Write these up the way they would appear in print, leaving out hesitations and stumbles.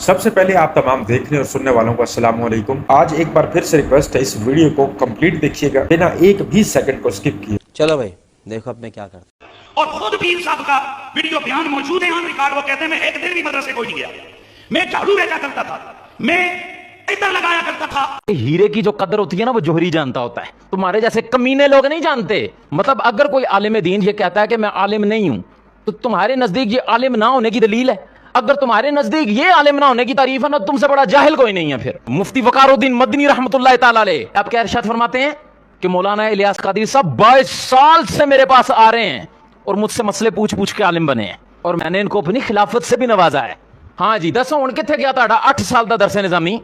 سب سے پہلے آپ تمام دیکھنے اور سننے والوں کو السلام علیکم۔ آج ایک بار پھر سے ریکویسٹ ہے، اس ویڈیو کو کمپلیٹ دیکھیے گا بنا ایک بھی سیکنڈ کو سکپ کیے۔ چلو بھائی دیکھو اب میں کیا کرتا اور خود پیر صاحب کا ویڈیو بیان موجود ہے یہاں ریکارڈ، وہ کہتے ہیں میں ایک دن بھی مدرسے کو نہیں گیا، میں جھاڑو بیچا کرتا تھا، میں ادھر لگایا کرتا تھا۔ ہیرے کی جو قدر ہوتی ہے نا وہ جوہری جانتا ہوتا ہے، تمہارے جیسے کمینے لوگ نہیں جانتے۔ مطلب اگر کوئی عالم دین یہ کہتا ہے کہ میں عالم نہیں ہوں تو تمہارے نزدیک یہ عالم نہ ہونے کی دلیل ہے۔ اگر تمہارے نزدیک یہ عالم نہ ہونے کی تعریف ہے نا، تم سے بڑا جاہل کوئی نہیں ہے۔ پھر مفتی وقار الدین مدنی رحمۃ اللہ تعالی علیہ آپ کیا ارشاد فرماتے ہیں کہ مولانا الیاس قادری صاحب 22 سال سے میرے پاس آ رہے ہیں اور مجھ سے مسئلے پوچھ کے عالم بنے ہیں، اور میں نے ان کو اپنی خلافت سے بھی نوازا ہے۔ ہاں جی، دسو ہن کتنے گیا تھا 8 سال دا درس نظامی؟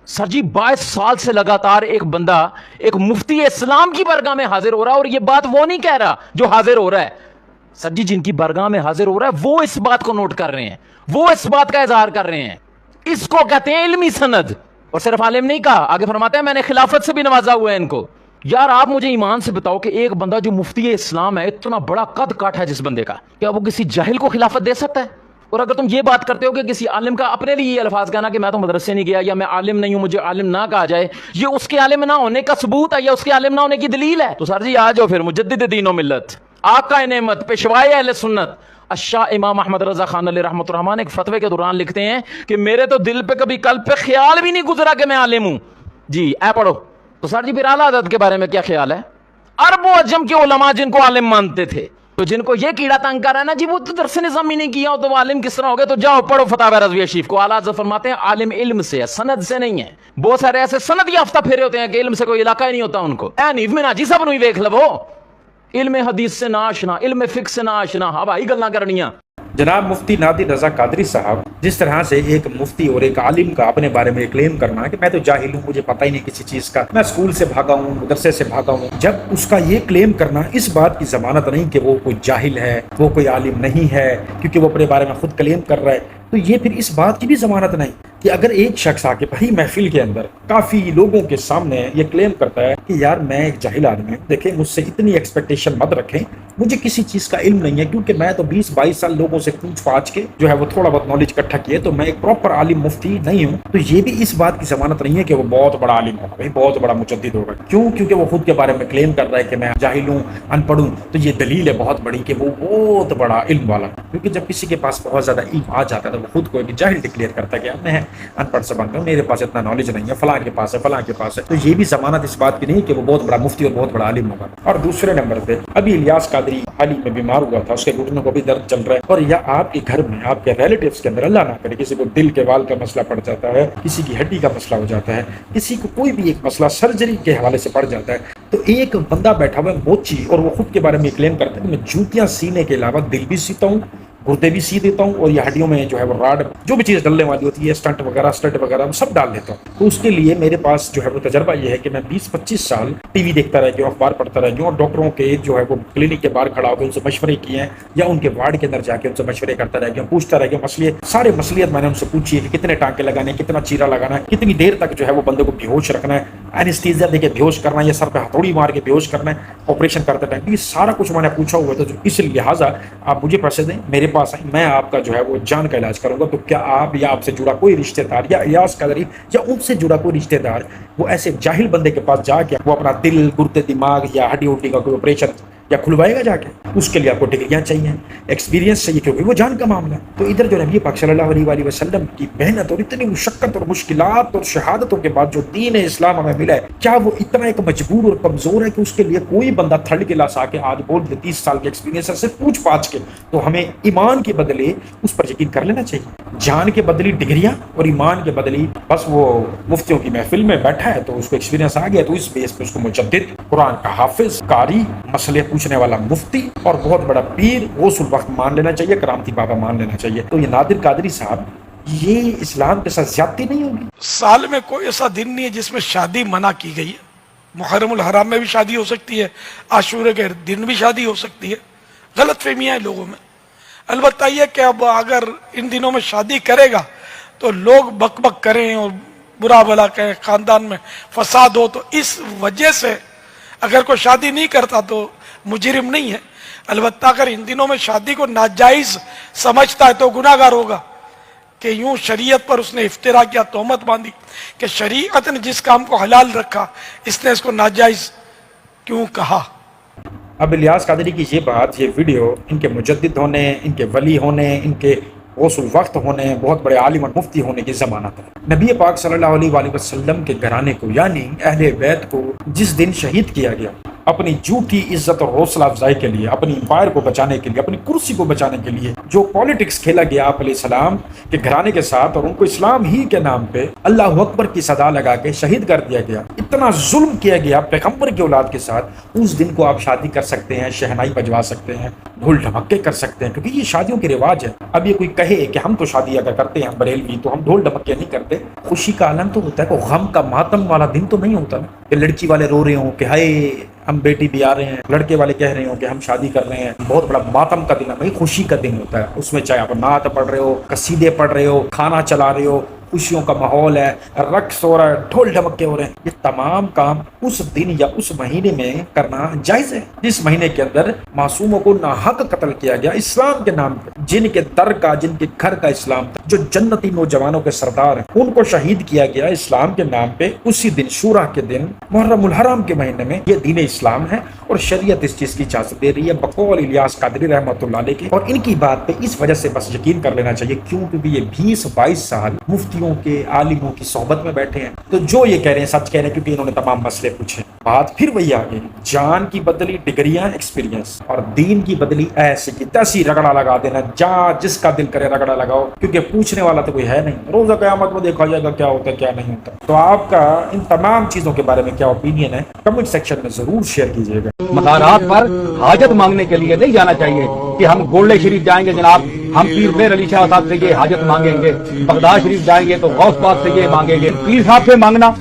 سر جی 22 سال سے لگاتار ایک بندہ ایک مفتی اسلام کی بارگاہ میں حاضر ہو رہا ہے، اور یہ بات وہ نہیں کہہ رہا جو حاضر ہو رہا ہے۔ سر جی جن کی بارگاہ میں حاضر ہو رہا ہے وہ اس بات کو نوٹ کر رہے ہیں، وہ اس بات کا اظہار کر رہے ہیں۔ اس کو کہتے ہیں علمی سند۔ اور صرف عالم نہیں کہا، آگے فرماتے ہیں میں نے خلافت سے بھی نوازا ہوا ہے ان کو۔ یار آپ مجھے ایمان سے بتاؤ کہ ایک بندہ جو مفتی اسلام ہے، اتنا بڑا قد کاٹ ہے جس بندے کا، کیا وہ کسی جاہل کو خلافت دے سکتا ہے؟ اور اگر تم یہ بات کرتے ہو کہ کسی عالم کا اپنے لیے یہ الفاظ کہنا کہ میں تو مدرسے نہیں گیا یا میں عالم نہیں ہوں، مجھے عالم نہ کہا جائے، یہ اس کے عالم نہ ہونے کا ثبوت ہے یا اس کے عالم نہ ہونے کی دلیل ہے؟ تو سر جی آ جاؤ پھر مجدد دین و ملت، آقا نعمت، پیشوائے اہل سنت الشاہ امام احمد رضا خان علیہ رحمۃ الرحمان ایک فتوے کے دوران لکھتے ہیں کہ میرے تو دل پہ کبھی قلب پہ خیال بھی نہیں گزرا کہ میں عالم ہوں۔ جی اے پڑھو۔ تو سر جی پھر اعلیٰ حضرت کے بارے میں کیا خیال ہے؟ عرب و عجم کے علماء جن کو عالم مانتے تھے، تو جن کو یہ کیڑا تنگ کر رہا ہے نا جی وہ تو درس نظامی نہیں کیا ہو تو وہ عالم کس طرح ہو گئے، تو جاؤ پڑھو فتاوی رضویہ شریف کو۔ اعلیٰ حضرت فرماتے ہیں عالم علم سے ہے، سند سے نہیں ہے۔ بہت سارے ایسے سند یافتہ پھیرے ہوتے ہیں کہ علم سے کوئی علاقہ ہی نہیں ہوتا ان کو۔ اے نیو میں ناجی صاحب نوی ویکھ لو، علم حدیث سے نہ آشنا، علم فقہ سے نہ آشنا، ہاں بھائی گلاں کرنیاں۔ جناب مفتی نادر رضا قادری صاحب جس طرح سے ایک مفتی اور ایک عالم کا اپنے بارے میں کلیم کرنا کہ میں تو جاہل ہوں، مجھے پتہ ہی نہیں کسی چیز کا، میں اسکول سے بھاگا ہوں، مدرسے سے بھاگا ہوں، جب اس کا یہ کلیم کرنا اس بات کی ضمانت نہیں کہ وہ کوئی جاہل ہے، وہ کوئی عالم نہیں ہے، کیونکہ وہ اپنے بارے میں خود کلیم کر رہا ہے، تو یہ پھر اس بات کی بھی ضمانت نہیں کہ اگر ایک شخص آ کے بھائی محفل کے اندر کافی لوگوں کے سامنے یہ کلیم کرتا ہے کہ یار میں ایک جاہل آدمی ہوں، دیکھیں مجھ سے اتنی ایکسپیکٹیشن مت رکھیں، مجھے کسی چیز کا علم نہیں ہے، کیونکہ میں تو 20-22 سال لوگوں سے پوچھ پاچھ کے جو ہے وہ تھوڑا بہت نالج اکٹھا کیے، تو میں ایک پراپر عالم مفتی نہیں ہوں، تو یہ بھی اس بات کی ضمانت نہیں ہے کہ وہ بہت بڑا عالم ہوگا، بھائی بہت بڑا مجدد ہوگا۔ کیوں؟ کیونکہ وہ خود کے بارے میں کلیم کر رہا ہے کہ میں جاہل ہوں، ان پڑھ ہوں، تو یہ دلیل ہے بہت بڑی کہ وہ بہت بڑا علم والا، کیونکہ جب کسی کے پاس بہت زیادہ علم آ جاتا ہے تو وہ خود کو ایک جاہل ڈکلیئر کرتا ہے کہ میں ان پڑھ سے بنتا ہوں، میرے پاس اتنا نالج نہیں ہے، فلاں کے پاس ہے، فلاں کے پاس ہے، تو یہ بھی ضمانت اس بات کی نہیں کہ وہ بہت بڑا مفتی اور بہت بڑا عالم ہوگا۔ اور دوسرے نمبر پہ ابھی الیاس قادری حال ہی میں بیمار ہوا تھا، اس کے گھٹنوں کو بھی درد چل رہا ہے، اور یا آپ کے گھر میں آپ کے ریلیٹیوز کے اندر اللہ نہ کرے کسی کو دل کے وال کا مسئلہ پڑ جاتا ہے، کسی کی ہڈی کا مسئلہ ہو جاتا ہے، کسی کو کوئی بھی ایک مسئلہ سرجری کے حوالے سے پڑ جاتا ہے، تو ایک بندہ بیٹھا ہوا ہے موچی اور وہ خود کے بارے میں کلیم کرتا ہے کہ میں جوتیاں سینے کے علاوہ دل بھی سیتا ہوں، گردے بھی سی دیتا ہوں، اور یہ ہڈیوں میں جو ہے وہ راڈ جو بھی چیز ڈلنے والی ہوتی ہے، اسٹنٹ وغیرہ سب ڈال دیتا ہوں۔ تو اس کے لیے میرے پاس جو ہے وہ تجربہ یہ ہے کہ میں 20-25 سال ٹی وی دیکھتا رہ گیا ہوں، اخبار پڑھتا رہ گیا ہوں، اور ڈاکٹروں کے جو ہے وہ کلینک کے باہر کھڑا ہو کے ان سے مشورے کیے ہیں، یا ان کے وارڈ کے اندر جا کے ان سے مشورے کرتا رہ گیا ہوں، پوچھتا رہ گیا سارے مسئلیت میں نے ان سے پوچھی ہے کہ کتنے ٹانکے لگانے، کتنا چیرا لگانا ہے، کتنی دیر تک جو ہے وہ بندے کو بیہوش رکھنا ہے، اینستھیزیا دے کے بیہوش کرنا ہے یا سر پہ ہتھوڑی مار کے بیہوش کرنا ہے آپریشن کرتے ٹائم، یہ سارا کچھ میں نے پوچھا ہوا ہے۔ تو اس لہٰذا آپ مجھے پیسے دیں، میرے پاس آئیں، میں آپ کا جو ہے وہ جان کا علاج کروں گا۔ تو کیا آپ یا آپ سے جڑا کوئی رشتہ دار یا الیاس قادری یا ان سے جڑا کوئی رشتہ دار وہ ایسے جاہل بندے کے پاس جا کے وہ اپنا دل، گردے، دماغ یا ہڈی وڈی کا کوئی آپریشن یا کھلوائے گا جا کے؟ اس کے لیے آپ کو ڈگریاں چاہیے، ایکسپیرینس چاہیے، کیونکہ وہ جان کا معاملہ ہے۔ تو ادھر جو نبی پاک صلی اللہ علیہ وسلم کی محنت اور اتنی مشقت اور مشکلات اور شہادتوں کے بعد جو دین اسلام ہمیں ملا ہے، کیا وہ اتنا ایک مجبور اور کمزور ہے کہ اس کے لیے کوئی بندہ تھرڈ کلاس آ کے آج بول دے 30 سال کے ایکسپیرینس سے پوچھ پاچھ کے؟ تو ہمیں ایمان کے بدلے اس پر یقین کر لینا چاہیے۔ جان کے بدلی ڈگریاں اور ایمان کے بدلی بس وہ مفتیوں کی محفل میں بیٹھا ہے تو اس کو ایکسپیرینس آ گیا، تو اس بیس پہ اس کو مجدد، قرآن کا حافظ، قاری، مسئلے پوچھنے والا مفتی اور بہت بڑا پیر غوث الوقت مان لینا چاہیے، کرامتی بابا مان لینا چاہیے۔ تو یہ نادر قادری صاحب، یہ اسلام کے ساتھ زیادتی نہیں ہوگی؟ سال میں کوئی ایسا دن نہیں ہے جس میں شادی منع کی گئی ہے۔ محرم الحرام میں بھی شادی ہو سکتی ہے، عاشورے کے دن بھی شادی ہو سکتی ہے۔ غلط فہمیاں ہیں لوگوں میں۔ البتہ یہ کہ اب اگر ان دنوں میں شادی کرے گا تو لوگ بک بک کریں اور برا بھلا کہیں، خاندان میں فساد ہو، تو اس وجہ سے اگر کوئی شادی نہیں کرتا تو مجرم نہیں ہے۔ البتہ اگر ان دنوں میں شادی کو ناجائز سمجھتا ہے تو گناہگار ہوگا۔ کہ یوں شریعت پر اس نے افترا کیا، تہمت باندھی کہ شریعت نے جس کام کو حلال رکھا اس نے اس کو ناجائز کیوں کہا۔ اب الیاس قادری کی یہ بات، یہ ویڈیو ان کے مجدد ہونے، ان کے ولی ہونے، ان کے غوث الوقت ہونے، بہت بڑے عالم اور مفتی ہونے کی ضمانت ہے۔ نبی پاک صلی اللہ علیہ وآلہ وسلم کے گھرانے کو یعنی اہل بیت کو جس دن شہید کیا گیا اپنی جھوٹی عزت اور حوصلہ افزائی کے لیے، اپنی امپائر کو بچانے کے لیے، اپنی کرسی کو بچانے کے لیے جو پالیٹکس کھیلا گیا آپ علیہ السلام کے گھرانے کے ساتھ، اور ان کو اسلام ہی کے نام پہ اللہ اکبر کی صدا لگا کے شہید کر دیا گیا، اتنا ظلم کیا گیا پیغمبر کی اولاد کے ساتھ، اس دن کو آپ شادی کر سکتے ہیں، شہنائی بجوا سکتے ہیں، ڈھول ڈھمکے کر سکتے ہیں، کیونکہ یہ شادیوں کے رواج ہے۔ اب یہ کوئی کہے کہ ہم تو شادی اگر کرتے ہیں ہم بریلوی تو ہم ڈھول ڈھمکے نہیں کرتے، خوشی کا عالم تو ہوتا ہے، کوئی غم کا ماتم والا دن تو نہیں ہوتا نا کہ لڑکی والے رو رہے ہوں کہ ہائے ہم بیٹی بھی آ رہے ہیں، لڑکے والے کہہ رہے ہوں کہ ہم شادی کر رہے ہیں۔ بہت بڑا ماتم کا دن ہے بھائی، خوشی کا دن ہوتا ہے، اس میں چاہے آپ نعت پڑھ رہے ہو، قصیدے پڑھ رہے ہو، کھانا چلا رہے ہو، خوشیوں کا ماحول ہے، رقص ہو رہا ہے، ڈھول ڈھمکے ہو رہے ہیں، یہ تمام کام اس دن یا اس مہینے میں کرنا جائز ہے جس مہینے کے اندر معصوموں کو ناحق قتل کیا گیا اسلام کے نام پہ، جن کے در کا، جن کے گھر کا اسلام تھا، جو جنتی نوجوانوں کے سردار ہیں، ان کو شہید کیا گیا اسلام کے نام پہ اسی دن، شورا کے دن، محرم الحرام کے مہینے میں۔ یہ دین اسلام ہے اور شریعت اس چیز کی اجازت دے رہی ہے بقول الیاس قادری رحمۃ اللہ علیہ کی، اور ان کی بات پہ اس وجہ سے بس یقین کر لینا چاہیے کیونکہ یہ 20-22 سال مفتیوں کے، عالموں کی صحبت میں بیٹھے ہیں، تو جو یہ کہہ رہے ہیں سچ کہہ رہے ہیں کیونکہ انہوں نے تمام مسئلے پوچھے۔ بات پھر وہی آگے، جان کی بدلی ڈگریاں ایکسپیرینس، اور دین کی بدلی ایسے کی تیسی رگڑا لگا دینا، جہاں جس کا دل کرے رگڑا لگاؤ، کیونکہ پوچھنے والا تو کوئی ہے نہیں، روزہ قیامت میں دیکھا جائے گا کیا ہوتا ہے کیا نہیں ہوتا۔ تو آپ کا ان تمام چیزوں کے بارے میں کیا اوپینین ہے کمنٹ سیکشن میں ضرور شیئر کیجیے گا۔ مزارات پر حاجت مانگنے کے لیے نہیں جانا چاہیے کہ ہم گولڈے شریف جائیں گے جناب ہم پیر میر علی شاہ صاحب سے یہ حاجت مانگیں گے، بغداد شریف جائیں گے تو غوث پاک سے یہ مانگیں گے، پیر صاحب سے مانگنا،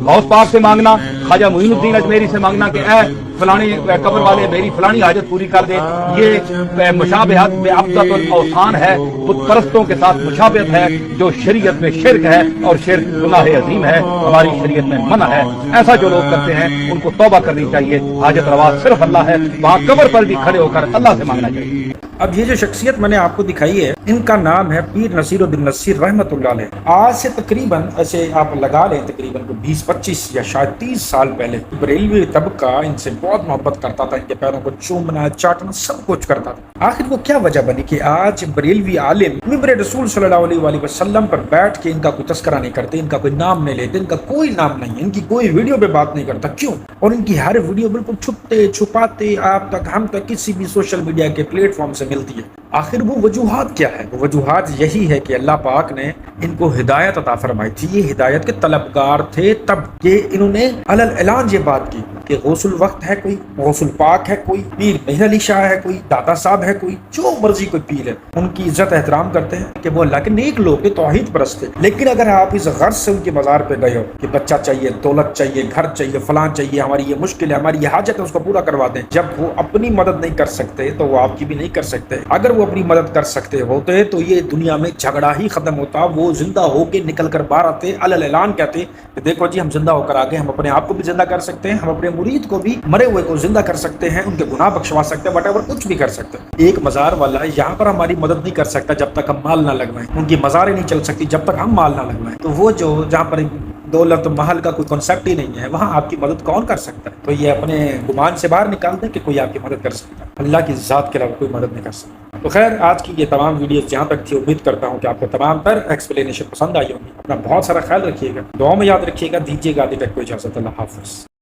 غوث پاک سے مانگنا، خواجہ معین الدین اجمیری سے مانگنا کہ اے فلانی قبر والے میری فلانی حاجت پوری کر دے، یہ مشابہت میں ابدت الاوثان ہے، بت پرستوں کے ساتھ مشابہت ہے جو شریعت میں شرک ہے، اور شرک گناہ عظیم ہے، ہماری شریعت میں منع ہے۔ ایسا جو لوگ کرتے ہیں ان کو توبہ کرنی چاہیے، حاجت روا صرف اللہ ہے، وہاں قبر پر بھی کھڑے ہو کر اللہ سے مانگنا چاہیے۔ اب یہ جو شخصیت میں نے آپ کو دکھائی ہے ان کا نام ہے پیر نصیر الدین نصیر رحمۃ اللہ علیہ۔ آج سے تقریباً ایسے آپ لگا لیں تقریباً 20-25 یا شاید 30 سال پہلے بریلوی طبقہ ان سے بہت محبت کرتا تھا، ان کے پیروں کو چومنا چاٹنا سب کچھ کرتا تھا۔ آخر وہ کیا وجہ بنی کہ آج بریلوی عالم ممبر رسول صلی اللہ علیہ وآلہ وسلم پر بیٹھ کے ان کا کوئی تذکرہ نہیں کرتے، ان کا کوئی نام نہیں لیتے، ان کا کوئی نام نہیں ہے، ان کی کوئی ویڈیو پہ بات نہیں کرتا، کیوں؟ اور ان کی ہر ویڈیو بالکل چھپتے چھپاتے آپ تک ہم تک کسی بھی سوشل میڈیا کے پلیٹ فارم سے ملتی ہے۔ آخر وہ وجوہات کیا ہے؟ وہ وجوہات یہی ہے کہ اللہ پاک نے ان کو ہدایت عطا فرمائی تھی، یہ ہدایت کے طلبگار تھے، تب کہ انہوں نے علی الاعلان یہ بات کی کہ غوث الوقت ہے کوئی، غوث الپاک ہے کوئی، پیر مہر علی شاہ ہے کوئی، داتا صاحب ہے کوئی، جو مرضی کوئی پیر ہے، ان کی عزت احترام کرتے ہیں کہ وہ اللہ کے نیک لوگ تھے، توحید پرست تھے۔ لیکن اگر آپ اس غرض سے ان کے مزار پہ گئے ہو کہ بچہ چاہیے، دولت چاہیے، گھر چاہیے، فلاں چاہیے، ہماری یہ مشکل ہے، ہماری یہ حاجت ہے، اس کو پورا کروا دیں، جب وہ اپنی مدد نہیں کر سکتے تو وہ آپ کی بھی نہیں کر سکتے۔ اگر وہ اپنی مدد کر سکتے ہوتے تو یہ دنیا میں جھگڑا ہی ختم ہوتا، وہ زندہ ہو کے نکل کر باہر آتے، علی الاعلان کہتے کہ دیکھو جی ہم زندہ ہو کر آگے، ہم اپنے آپ کو بھی زندہ کر سکتے ہیں، ہم اپنے مرید کو بھی، مرے ہوئے کو زندہ کر سکتے ہیں، ان کے گناہ بخشوا سکتے ہیں، whatever کچھ بھی کر سکتے ہیں۔ ایک مزار والا یہاں پر ہماری مدد نہیں کر سکتا جب تک ہم مال نہ لگوائیں، ان کی مزاریں نہیں چل سکتی جب تک ہم مال نہ لگوائیں، تو وہ جو جہاں پر دولت محل کا کوئی کنسیپٹ ہی نہیں ہے وہاں آپ کی مدد کون کر سکتا ہے؟ تو یہ اپنے گمان سے باہر نکال دیں کہ کوئی آپ کی مدد کر سکتا ہے، اللہ کی ذات کے علاوہ کوئی مدد نہیں کر سکتا۔ تو خیر آج کی یہ تمام ویڈیوز جہاں تک تھی، امید کرتا ہوں کہ آپ کو تمام تر ایکسپلینیشن پسند آئی ہوگی۔ اپنا بہت سارا خیال رکھیے گا، دعاؤں میں یاد رکھیے گا، دیجیے گا ابھی تک کو اجازت، اللہ حافظ۔